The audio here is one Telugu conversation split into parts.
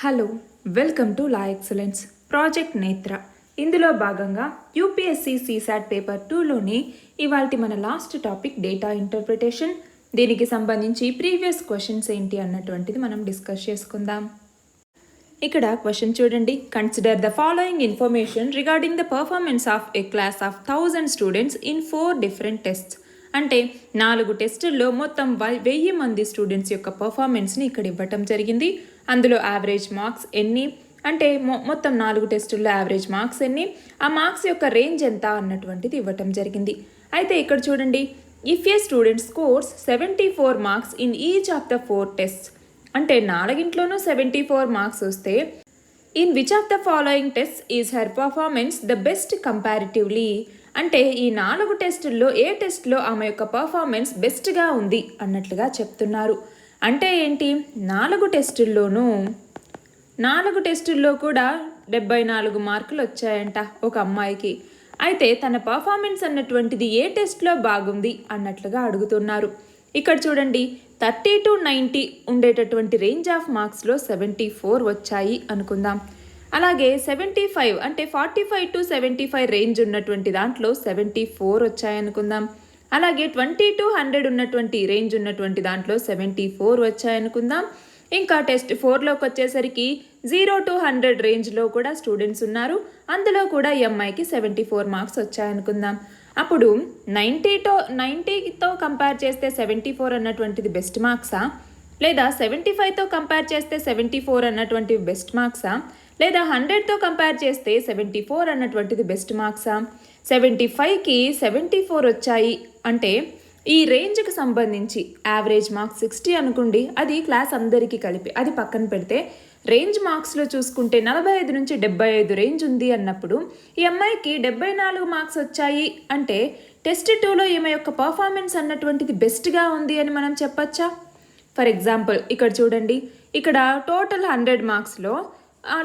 Hello, welcome to law excellence project నేత్ర. ఇందులో భాగంగా యూపీఎస్సీ సీసాట్ పేపర్ 2లోని ఇవాల్టి మన లాస్ట్ టాపిక్ డేటా ఇంటర్ప్రిటేషన్. దీనికి సంబంధించి ప్రీవియస్ క్వశ్చన్స్ ఏంటి అన్నటువంటిది మనం డిస్కస్ చేసుకుందాం. ఇక్కడ క్వశ్చన్ చూడండి. Consider the following information regarding the performance of A class of 1000 students in 4 different tests. అంటే 4 టెస్టుల్లో మొత్తం 1000 మంది స్టూడెంట్స్ యొక్క పర్ఫార్మెన్స్ని ఇక్కడ ఇవ్వటం జరిగింది. అందులో యావరేజ్ మార్క్స్ ఎన్ని అంటే మొత్తం 4 టెస్టుల్లో యావరేజ్ మార్క్స్ ఎన్ని, ఆ మార్క్స్ యొక్క రేంజ్ ఎంత అన్నటువంటిది ఇవ్వటం జరిగింది. అయితే ఇక్కడ చూడండి, if A student scores 74 marks in each of the 4 tests, అంటే 4గింట్లోనూ 74 మార్క్స్ వస్తే in which of the following test is her performance the best comparatively, అంటే ఈ 4 టెస్టుల్లో ఏ టెస్ట్లో ఆమె యొక్క పర్ఫార్మెన్స్ బెస్ట్గా ఉంది అన్నట్లుగా చెప్తున్నారు. అంటే ఏంటి, 4 టెస్టుల్లో కూడా 74 మార్కులు వచ్చాయంట ఒక అమ్మాయికి. అయితే తన పర్ఫార్మెన్స్ అన్నటువంటిది ఏ టెస్ట్లో బాగుంది అన్నట్లుగా అడుగుతున్నారు. ఇక్కడ చూడండి, 30 to 90 ఉండేటటువంటి రేంజ్ ఆఫ్ మార్క్స్లో 74 వచ్చాయి అనుకుందాం. అలాగే 75 అంటే 45 to 75 రేంజ్ ఉన్నటువంటి దాంట్లో 74 వచ్చాయనుకుందాం. అలాగే 20 to 100 ఉన్నటువంటి రేంజ్ ఉన్నటువంటి దాంట్లో 74 వచ్చాయనుకుందాం. ఇంకా టెస్ట్ 4లోకి వచ్చేసరికి 0 to 100 రేంజ్లో కూడా స్టూడెంట్స్ ఉన్నారు. అందులో కూడా ఈ అమ్మాయికి 74 మార్క్స్ వచ్చాయనుకుందాం. అప్పుడు 90తో కంపేర్ చేస్తే 74 అన్నటువంటిది బెస్ట్ మార్క్సా, లేదా 75తో కంపేర్ చేస్తే 74 అన్నటువంటివి బెస్ట్ మార్క్సా, లేదా 100తో కంపేర్ చేస్తే 74 అన్నటువంటిది బెస్ట్ మార్క్సా? 75కి 74 వచ్చాయి అంటే ఈ రేంజ్కి సంబంధించి యావరేజ్ మార్క్స్ 60 అనుకోండి, అది క్లాస్ అందరికీ కలిపి అది పక్కన పెడితే రేంజ్ మార్క్స్లో చూసుకుంటే 45 నుంచి 75 రేంజ్ ఉంది అన్నప్పుడు ఈ అమ్మాయికి 74 మార్క్స్ వచ్చాయి అంటే టెస్ట్ 2లో ఈమె యొక్క పర్ఫార్మెన్స్ అన్నటువంటిది బెస్ట్గా ఉంది అని మనం చెప్పచ్చా? ఫర్ ఎగ్జాంపుల్ ఇక్కడ చూడండి, ఇక్కడ టోటల్ 100 మార్క్స్లో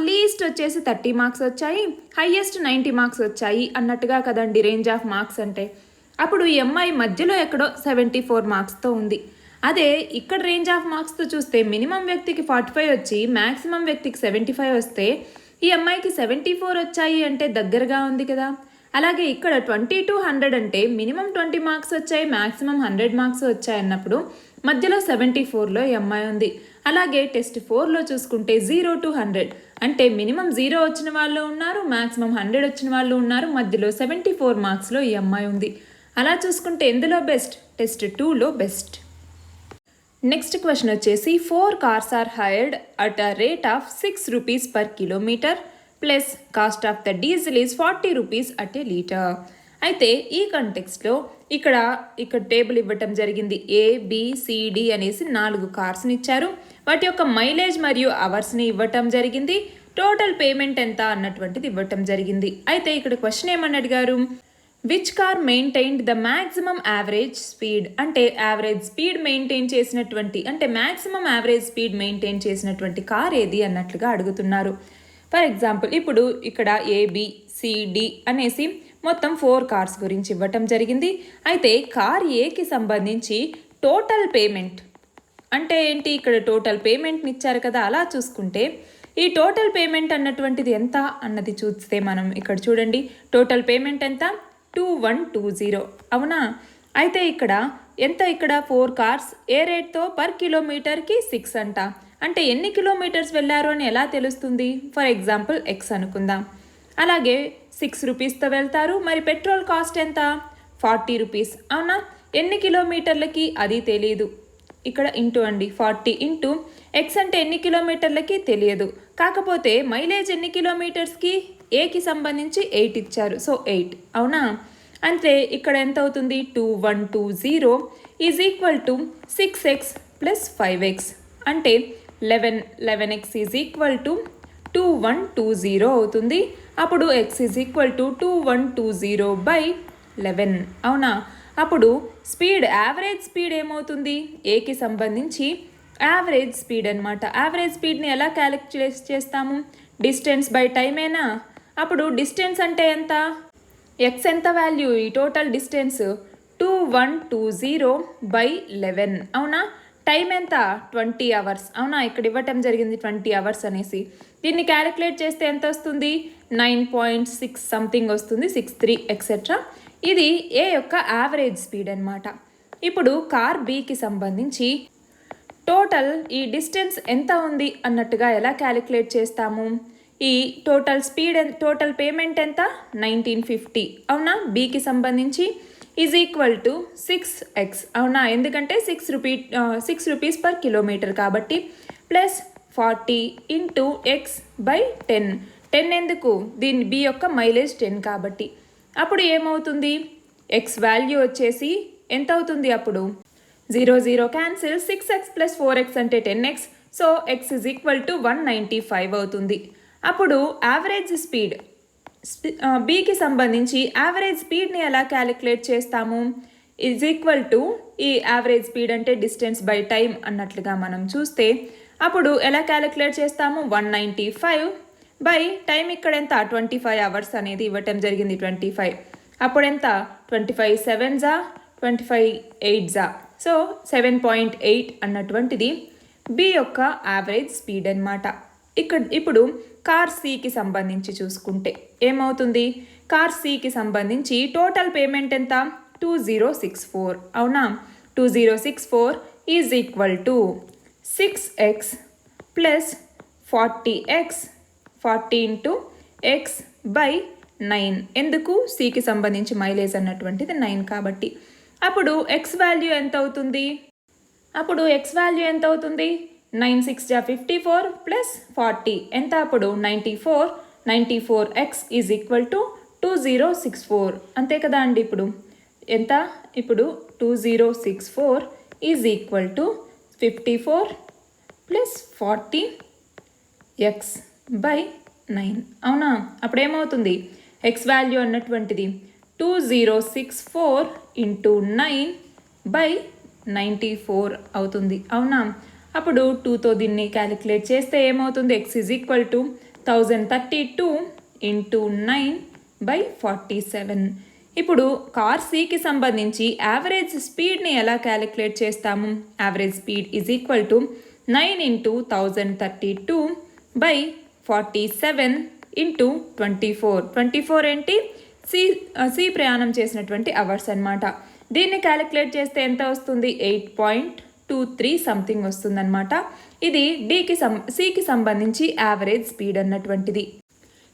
లీస్ట్ వచ్చేసి 30 మార్క్స్ వచ్చాయి, హైయెస్ట్ 90 మార్క్స్ వచ్చాయి అన్నట్టుగా కదండి రేంజ్ ఆఫ్ మార్క్స్ అంటే. అప్పుడు ఈ అమ్మాయి మధ్యలో ఎక్కడో 74 మార్క్స్తో ఉంది. అదే ఇక్కడ రేంజ్ ఆఫ్ మార్క్స్తో చూస్తే మినిమం వ్యక్తికి 45 వచ్చి మ్యాక్సిమం వ్యక్తికి 75 వస్తే ఈ అమ్మాయికి 74 వచ్చాయి అంటే దగ్గరగా ఉంది కదా. అలాగే ఇక్కడ 20 to 100 అంటే మినిమం 20 మార్క్స్ వచ్చాయి, మ్యాక్సిమం 100 మార్క్స్ వచ్చాయి అన్నప్పుడు మధ్యలో 74లో ఈ అమ్మాయి ఉంది. అలాగే టెస్ట్ 4లో చూసుకుంటే 0 to 100 అంటే మినిమం 0 వచ్చిన వాళ్ళు ఉన్నారు, మ్యాక్సిమం 100 వచ్చిన వాళ్ళు ఉన్నారు, మధ్యలో 74 మార్క్స్లో ఈ అమ్మాయి ఉంది. అలా చూసుకుంటే ఎందులో బెస్ట్? టెస్ట్ 2లో బెస్ట్. నెక్స్ట్ క్వశ్చన్ వచ్చేసి 4 cars are hired at a rate of 6 rupees per kilometre plus cost of the diesel is 40 rupees at a litre. అయితే ఈ కంటెక్స్ట్లో ఇక్కడ టేబుల్ ఇవ్వటం జరిగింది. ABCD అనేసి 4 కార్స్ని ఇచ్చారు. వాటి యొక్క మైలేజ్ మరియు అవర్స్ని ఇవ్వటం జరిగింది. టోటల్ పేమెంట్ ఎంత అన్నటువంటిది ఇవ్వటం జరిగింది. అయితే ఇక్కడ క్వశ్చన్ ఏమని అడిగారు, which car maintained the maximum average speed, అంటే యావరేజ్ స్పీడ్ మెయింటైన్ చేసినటువంటి అంటే మ్యాక్సిమం యావరేజ్ స్పీడ్ మెయింటైన్ చేసినటువంటి కార్ ఏది అన్నట్లుగా అడుగుతున్నారు. ఫర్ ఎగ్జాంపుల్ ఇప్పుడు ఇక్కడ ABCD అనేసి మొత్తం 4 కార్స్ గురించి ఇవ్వటం జరిగింది. అయితే కార్ ఏకి సంబంధించి టోటల్ పేమెంట్ అంటే ఏంటి, ఇక్కడ టోటల్ పేమెంట్ని ఇచ్చారు కదా. అలా చూసుకుంటే ఈ టోటల్ పేమెంట్ అన్నటువంటిది ఎంత అన్నది చూస్తే మనం ఇక్కడ చూడండి, టోటల్ పేమెంట్ ఎంత 2120 అవునా. అయితే ఇక్కడ ఎంత, ఇక్కడ 4 కార్స్ ఏ రేట్తో పర్ కిలోమీటర్కి 6 అంట. అంటే ఎన్ని కిలోమీటర్స్ వెళ్ళారు అని ఎలా తెలుస్తుంది? ఫర్ ఎగ్జాంపుల్ X అనుకుందాం. అలాగే 6 రూపీస్తో వెళ్తారు, మరి పెట్రోల్ కాస్ట్ ఎంత? 40 రూపీస్ అవునా. ఎన్ని కిలోమీటర్లకి అది తెలియదు, ఇక్కడ ఇంటూ అండి 40 ఇంటూ X అంటే ఎన్ని కిలోమీటర్లకి తెలియదు. కాకపోతే మైలేజ్ ఎన్ని కిలోమీటర్స్కి, ఏకి సంబంధించి 8 ఇచ్చారు, సో 8 అవునా. అంటే ఇక్కడ ఎంత అవుతుంది, 2120 is equal to 6x plus 5x అంటే 11x ఈజ్ ఈక్వల్ టు 2120 అవుతుంది. అప్పుడు x is equal to 2120 by 11 అవునా. అప్పుడు స్పీడ్ యావరేజ్ స్పీడ్ ఏమవుతుంది, ఏకి సంబంధించి యావరేజ్ స్పీడ్ అనమాట. యావరేజ్ స్పీడ్ని ఎలా క్యాలిక్యులేట్ చేస్తాము, డిస్టెన్స్ బై టైమేనా. అప్పుడు డిస్టెన్స్ అంటే ఎంత, x ఎంత వాల్యూ, ఈ టోటల్ డిస్టెన్స్ 2120 బై 11 అవునా. టైం ఎంత 20 అవర్స్. అవునా, ఇక్కడ ఇవ్వటం జరిగింది 20 అవర్స్ అనేసి. దీన్ని క్యాలిక్యులేట్ చేస్తే ఎంత వస్తుంది? 9.6 సంథింగ్ వస్తుంది, 63 ఎక్సెట్రా. ఇది ఏ యొక్క యావరేజ్ స్పీడ్ అనమాట. ఇప్పుడు కార్ బికి సంబంధించి టోటల్ ఈ డిస్టెన్స్ ఎంత ఉంది అన్నట్టుగా ఎలా క్యాలిక్యులేట్ చేస్తాము? ఈ టోటల్ పేమెంట్ ఎంత? 1950. అవునా, బికి సంబంధించి ఈజ్ ఈక్వల్ టు 6x. అవునా, ఎందుకంటే 6 రూపీస్ పర్ కిలోమీటర్ కాబట్టి, ప్లస్ 40 ఇంటూ x/10. 10 ఎందుకు? దీని బి యొక్క మైలేజ్ 10 కాబట్టి. అప్పుడు ఏమవుతుంది? ఎక్స్ వాల్యూ వచ్చేసి ఎంత అవుతుంది? అప్పుడు 0 క్యాన్సిల్, 6x ప్లస్ 4x అంటే 10x. So x is equal to 195 అవుతుంది. అప్పుడు యావరేజ్ స్పీడ్ బికి సంబంధించి యావరేజ్ స్పీడ్ని ఎలా క్యాలిక్యులేట్ చేస్తాము? ఈజ్ ఈక్వల్ టు ఈ యావరేజ్ స్పీడ్ అంటే డిస్టెన్స్ బై టైం అన్నట్లుగా మనం చూస్తే అప్పుడు ఎలా క్యాలిక్యులేట్ చేస్తాము? 195 బై టైం. ఇక్కడ ఎంత? 25 అవర్స్ అనేది ఇవ్వటం జరిగింది, 25. అప్పుడు ఎంత? 25 7s 25 8s. సో 7.8 అన్నటువంటిది బి యొక్క యావరేజ్ స్పీడ్ అనమాట. ఇప్పుడు కార్ సికి సంబంధించి చూసుకుంటే ఏమవుతుంది? కార్ సికి సంబంధించి టోటల్ పేమెంట్ ఎంత? 2064. అవునా, 2064 is equal to 6x plus 40x, 40 into x/9. ఎందుకు? సికి సంబంధించి మైలేజ్ అన్నటువంటిది 9 కాబట్టి. అప్పుడు ఎక్స్ వాల్యూ ఎంత అవుతుంది? 9 6 54 ప్లస్ 40 ఎంత? అప్పుడు 94. 94x is equal to 2064. అంతే కదా అండి. ఇప్పుడు ఎంత? ఇప్పుడు 2064 is equal to 54 plus 40x/9. అవునా, అప్పుడు ఏమవుతుంది? ఎక్స్ వాల్యూ అన్నటువంటిది 2064 ఇంటూ 9/94 అవుతుంది. అవునా, అప్పుడు 2తో దీన్ని క్యాలిక్యులేట్ చేస్తే ఏమవుతుంది? X is equal to 1032 into 9/47. ఇప్పుడు కార్ సికి సంబంధించి యావరేజ్ స్పీడ్ని ఎలా క్యాలిక్యులేట్ చేస్తాము? Average speed is equal to 9 into 1032/47 into 24. 24 ఏంటి? సి ప్రయాణం చేసినటువంటి అవర్స్ అనమాట. దీన్ని క్యాలిక్యులేట్ చేస్తే ఎంత వస్తుంది? 8.23 సంథింగ్ వస్తుందన్నమాట. ఇది సికి సంబంధించి యావరేజ్ స్పీడ్ అన్నటువంటిది.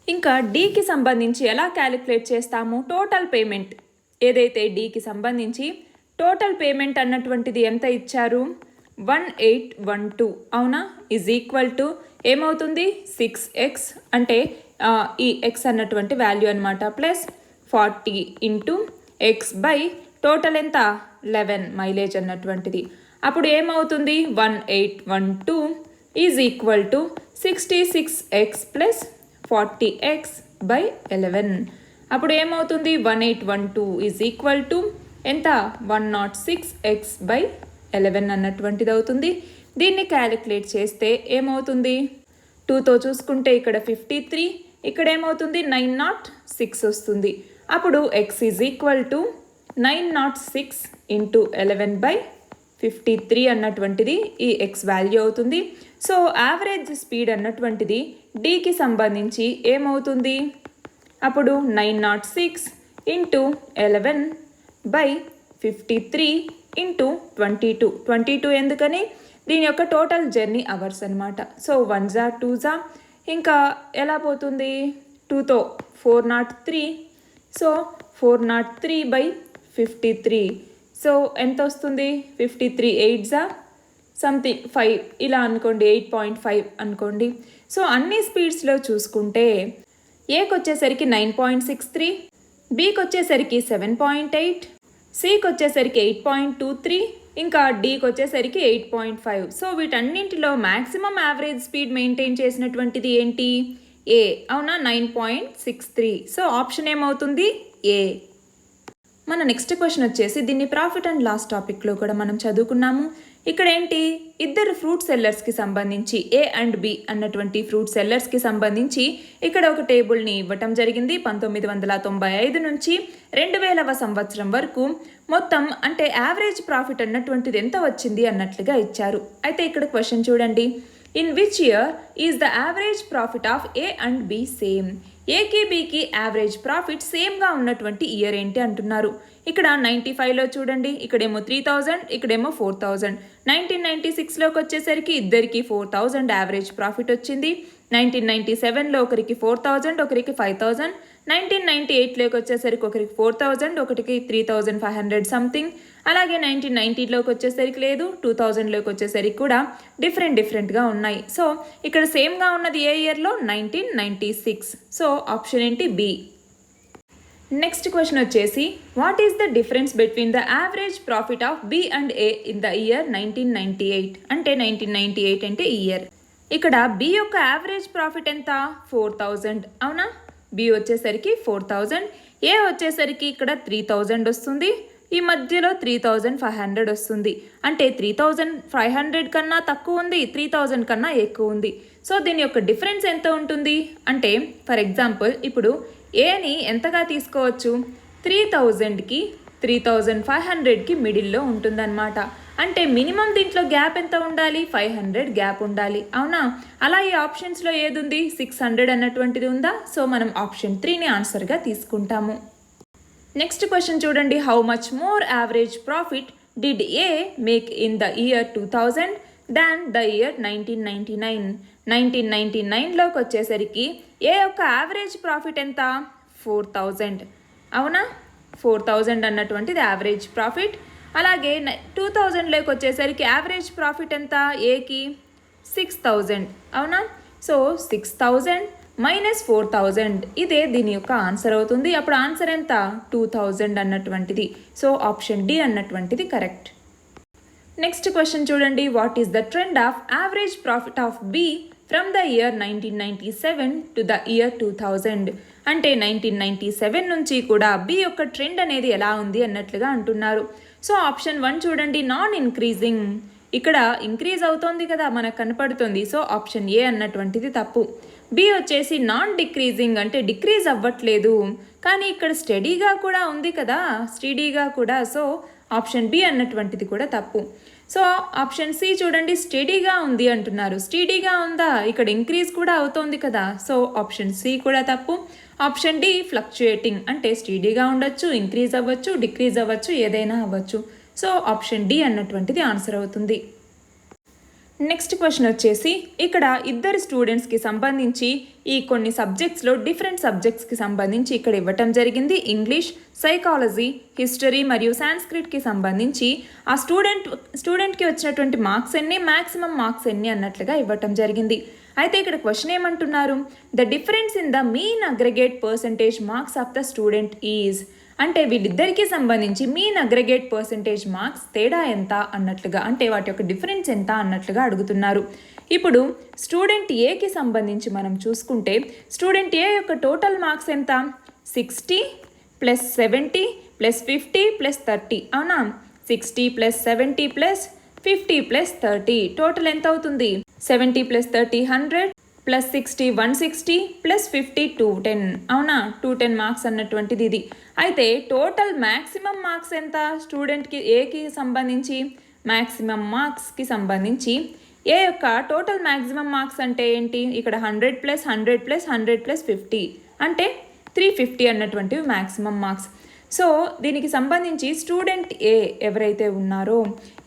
ఇంకా డీకి సంబంధించి ఎలా క్యాలిక్యులేట్ చేస్తాము? టోటల్ పేమెంట్ ఏదైతే డీకి సంబంధించి టోటల్ పేమెంట్ అన్నటువంటిది ఎంత ఇచ్చారు? 1812. అవునా, ఈజ్ ఈక్వల్ టు ఏమవుతుంది? 6x అంటే ఈ ఎక్స్ అన్నటువంటి వాల్యూ అనమాట, ప్లస్ 40 ఇంటూ x/, టోటల్ ఎంత? 11 మైలేజ్ అన్నటువంటిది. అప్పుడు ఏమవుతుంది? 1812 is equal to 66x plus 40x/11. అప్పుడు ఏమవుతుంది? 1812 ఈజ్ ఈక్వల్ టు ఎంత? 106x/11 అన్నటువంటిది అవుతుంది. దీన్ని క్యాలిక్యులేట్ చేస్తే ఏమవుతుంది? 2తో చూసుకుంటే ఇక్కడ 53, ఇక్కడ ఏమవుతుంది? 906 వస్తుంది. అప్పుడు x is equal to 906 into 11/53 అన్నటువంటిది ఈ ఎక్స్ వాల్యూ అవుతుంది. సో యావరేజ్ స్పీడ్ అన్నటువంటిది డీకి సంబంధించి ఏమవుతుంది? అప్పుడు 906 ఇంటూ 11/53 ఇంటూ 22. 22 ఎందుకని? దీని యొక్క టోటల్ జర్నీ అవర్స్ అనమాట. సో 1s 2s, ఇంకా ఎలా పోతుంది? 2తో 403. సో 403/53. సో ఎంత వస్తుంది? 53 8s సంథింగ్ 5 ఇలా అనుకోండి, 8.5 అనుకోండి. సో అన్ని స్పీడ్స్లో చూసుకుంటే ఏకి వచ్చేసరికి 9.63, బీకి వచ్చేసరికి 7.8, సికి వచ్చేసరికి 8.23, ఇంకా డీకి వచ్చేసరికి 8.5. సో వీటన్నింటిలో మ్యాక్సిమం యావరేజ్ స్పీడ్ మెయింటైన్ చేసినటువంటిది ఏంటి? ఏ. అవునా, 9.63. సో ఆప్షన్ ఏమవుతుంది? ఏ. మన నెక్స్ట్ క్వశ్చన్ వచ్చేసి దీన్ని ప్రాఫిట్ అండ్ లాస్ టాపిక్లో కూడా మనం చదువుకున్నాము. ఇక్కడ ఏంటి, ఇద్దరు ఫ్రూట్ సెల్లర్స్కి సంబంధించి ఏ అండ్ బి అన్నటువంటి ఫ్రూట్ సెల్లర్స్కి సంబంధించి ఇక్కడ ఒక టేబుల్ని ఇవ్వటం జరిగింది. 1995 నుంచి 2000వ సంవత్సరం వరకు మొత్తం అంటే యావరేజ్ ప్రాఫిట్ అన్నటువంటిది ఎంత వచ్చింది అన్నట్లుగా ఇచ్చారు. అయితే ఇక్కడ క్వశ్చన్ చూడండి, in which year is the average profit of A and B same? ఏకి బికి యావరేజ్ ప్రాఫిట్ సేమ్గా ఉన్నటువంటి ఇయర్ ఏంటి అంటున్నారు. ఇక్కడ 95లో చూడండి, ఇక్కడేమో 3000, ఇక్కడేమో 4000. 1996లోకి వచ్చేసరికి ఇద్దరికి 4000 యావరేజ్ ప్రాఫిట్ వచ్చింది. 1997లో ఒకరికి 4000, ఒకరికి 5000. 1998లోకి వచ్చేసరికి ఒకరికి 4000, ఒకరికి 3500 సంథింగ్. అలాగే 1990లోకి వచ్చేసరికి లేదు, 2000లోకి వచ్చేసరికి కూడా డిఫరెంట్గా ఉన్నాయి. సో ఇక్కడ సేమ్గా ఉన్నది ఏ ఇయర్లో? 1996. సో ఆప్షన్ ఏంటి? బి. నెక్స్ట్ క్వశ్చన్ వచ్చేసి, what is the difference between the average profit of B and A in the year 1998? అంటే 1998 అంటే ఇయర్. ఇక్కడ బి యొక్క యావరేజ్ ప్రాఫిట్ ఎంత? 4000. అవునా? బి వచ్చేసరికి 4000, ఏ వచ్చేసరికి ఇక్కడ 3000 వస్తుంది, ఈ మధ్యలో 3500 వస్తుంది. అంటే 3500 కన్నా తక్కువ ఉంది, 3000 కన్నా ఎక్కువ ఉంది. సో దీని యొక్క డిఫరెన్స్ ఎంత ఉంటుంది అంటే, ఫర్ ఎగ్జాంపుల్ ఇప్పుడు ఏని ఎంతగా తీసుకోవచ్చు? 3000కి 3500కి మిడిల్లో ఉంటుందన్నమాట. అంటే మినిమం దీంట్లో గ్యాప్ ఎంత ఉండాలి? 500 గ్యాప్ ఉండాలి. అవునా? అలా ఈ ఆప్షన్స్లో ఏది ఉంది? 600 అన్నటువంటిది ఉందా? సో మనం ఆప్షన్ 3ని ఆన్సర్గా తీసుకుంటాము. నెక్స్ట్ క్వశ్చన్ చూడండి, how much more average profit did a make in the year 2000 than the year 1999? 1999లోకి వచ్చేసరికి ఏ యొక్క యావరేజ్ ప్రాఫిట్ ఎంత? 4000. అవునా? 4000 అన్నటువంటిది యావరేజ్ ప్రాఫిట్. అలాగే 2000లోకి వచ్చేసరికి యావరేజ్ ప్రాఫిట్ ఎంత? ఏకి 6000. అవునా? సో 6000 మైనస్ 4000 ఇదే దీని యొక్క ఆన్సర్ అవుతుంది. అప్పుడు ఆన్సర్ ఎంత? 2000 అన్నటువంటిది. సో ఆప్షన్ డి అన్నటువంటిది కరెక్ట్. నెక్స్ట్ క్వశ్చన్ చూడండి, what is the trend of average profit of B from the year 1997 to the year 2000? అంటే 1997 నుంచి కూడా బి యొక్క ట్రెండ్ అనేది ఎలా ఉంది అన్నట్లుగా అంటున్నారు. సో ఆప్షన్ 1 చూడండి, నాన్ ఇంక్రీజింగ్. ఇక్కడ ఇంక్రీజ్ అవుతోంది కదా, మనకు కనపడుతుంది. సో ఆప్షన్ ఏ అన్నటువంటిది తప్పు. బి వచ్చేసి నాన్ డిక్రీజింగ్, అంటే డిక్రీజ్ అవ్వట్లేదు, కానీ ఇక్కడ స్టడీగా కూడా ఉంది కదా, స్టడీగా కూడా. సో ఆప్షన్ బి అన్నటువంటిది కూడా తప్పు. సో ఆప్షన్ సి చూడండి, స్టడీగా ఉంది అంటున్నారు. స్టడీగా ఉందా? ఇక్కడ ఇంక్రీజ్ కూడా అవుతోంది కదా. సో ఆప్షన్ సి కూడా తప్పు. ఆప్షన్ డి ఫ్లక్చుయేటింగ్, అంటే స్టడీగా ఉండొచ్చు, ఇంక్రీజ్ అవ్వచ్చు, డిక్రీజ్ అవ్వచ్చు, ఏదైనా అవ్వచ్చు. సో ఆప్షన్ డి అన్నటువంటిది ఆన్సర్ అవుతుంది. నెక్స్ట్ క్వశ్చన్ వచ్చేసి, ఇక్కడ ఇద్దరు స్టూడెంట్స్కి సంబంధించి ఈ కొన్ని సబ్జెక్ట్స్లో డిఫరెంట్ సబ్జెక్ట్స్కి సంబంధించి ఇక్కడ ఇవ్వటం జరిగింది. ఇంగ్లీష్, సైకాలజీ, హిస్టరీ మరియు సాంస్క్రిట్కి సంబంధించి ఆ స్టూడెంట్కి వచ్చినటువంటి మార్క్స్ ఎన్ని, మ్యాక్సిమం మార్క్స్ ఎన్ని అన్నట్లుగా ఇవ్వటం జరిగింది. అయితే ఇక్కడ క్వశ్చన్ ఏమంటున్నారు, the difference in the mean aggregate percentage marks of the student is. అంటే వీళ్ళిద్దరికీ సంబంధించి మీన్ అగ్రిగేట్ పర్సంటేజ్ మార్క్స్ తేడా ఎంత అన్నట్లుగా, అంటే వాటి యొక్క డిఫరెన్స్ ఎంత అన్నట్లుగా అడుగుతున్నారు. ఇప్పుడు స్టూడెంట్ ఏకి సంబంధించి మనం చూసుకుంటే, స్టూడెంట్ ఏ యొక్క టోటల్ మార్క్స్ ఎంత? 60 + 70 + 50 + 30. అవునా? 60 + 70 + 50 + 30 టోటల్ ఎంత అవుతుంది? 70 + 30 100 + 60 160 + 50 210. అవునా? 210 మార్క్స్ అన్నటువంటిది ఇది. అయితే టోటల్ మ్యాక్సిమం మార్క్స్ ఎంత స్టూడెంట్కి ఏకి సంబంధించి? మ్యాక్సిమం మార్క్స్కి సంబంధించి ఏ యొక్క టోటల్ మ్యాక్సిమం మార్క్స్ అంటే ఏంటి? ఇక్కడ 100 + 100 + 100 + 50 అంటే 350 అన్నటువంటివి మ్యాక్సిమం మార్క్స్. సో దీనికి సంబంధించి స్టూడెంట్ ఏ ఎవరైతే ఉన్నారో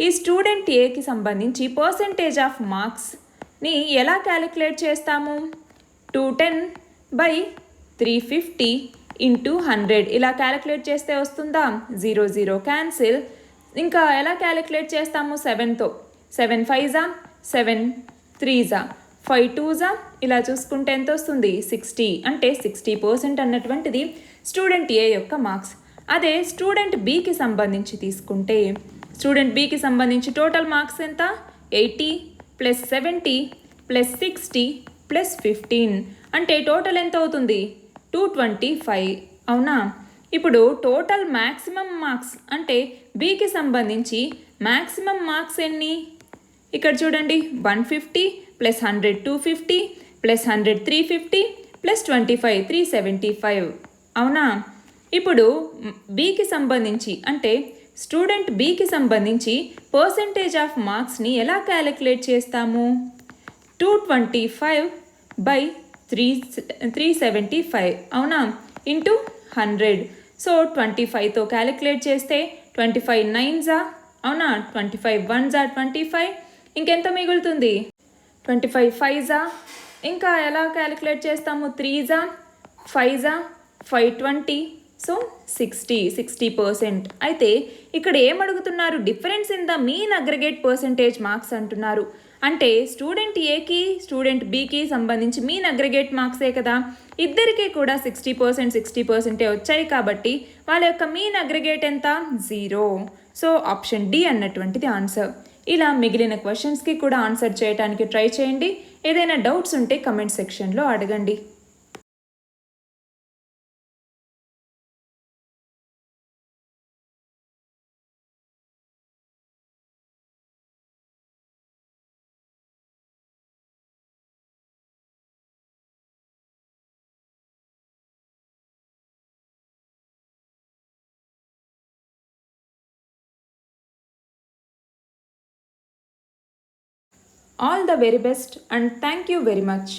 ఈ స్టూడెంట్ ఏకి సంబంధించి పర్సంటేజ్ ఆఫ్ మార్క్స్ని ఎలా క్యాలిక్యులేట్ చేస్తాము? 210/350 × 100 ఇలా క్యాలిక్యులేట్ చేస్తే వస్తుందా? 0 0 క్యాన్సిల్. ఇంకా ఎలా క్యాలిక్యులేట్ చేస్తాము? 7తో 7 5 7 3 5 2 ఇలా చూసుకుంటే ఎంత వస్తుంది? 60. అంటే 60% అన్నటువంటిది స్టూడెంట్ ఏ యొక్క మార్క్స్. అదే స్టూడెంట్ బికి సంబంధించి తీసుకుంటే, స్టూడెంట్ బికి సంబంధించి టోటల్ మార్క్స్ ఎంత? 80 + 70 + 60 + 15 అంటే టోటల్ ఎంత అవుతుంది? 225. అవునా? ఇప్పుడు టోటల్ మ్యాక్సిమం మార్క్స్ అంటే బికి సంబంధించి మ్యాక్సిమం మార్క్స్ ఎన్ని? ఇక్కడ చూడండి 150 ప్లస్ 100 250 ప్లస్ 100 350 ప్లస్ 25 375 అవునా? ఇప్పుడు బికి సంబంధించి అంటే స్టూడెంట్ బికి సంబంధించి పర్సంటేజ్ ఆఫ్ మార్క్స్ని ఎలా క్యాలిక్యులేట్ చేస్తాము? 225 బై 375 అవునా ఇంటూ 100. సో 25తో క్యాలిక్యులేట్ చేస్తే 25 9 అవునా, 25 1 25, ఇంకెంత మిగులుతుంది? 25 5 ఇంకా ఎలా క్యాలిక్యులేట్ చేస్తాము? 3 5 520, సో 60%. అయితే ఇక్కడ ఏమడుగుతున్నారు? Difference in the mean aggregate percentage marks అంటున్నారు. అంటే స్టూడెంట్ ఏకి స్టూడెంట్ బికి సంబంధించి మీన్ అగ్రిగేట్ మార్క్సే కదా, ఇద్దరికీ కూడా 60% వచ్చాయి కాబట్టి వాళ్ళ యొక్క మీన్ అగ్రిగేట్ ఎంత? 0. సో ఆప్షన్ డి అన్నటువంటిది ఆన్సర్. ఇలా మిగిలిన క్వశ్చన్స్కి కూడా ఆన్సర్ చేయడానికి ట్రై చేయండి. ఏదైనా డౌట్స్ ఉంటే కమెంట్ సెక్షన్లో అడగండి. All the very best and thank you very much.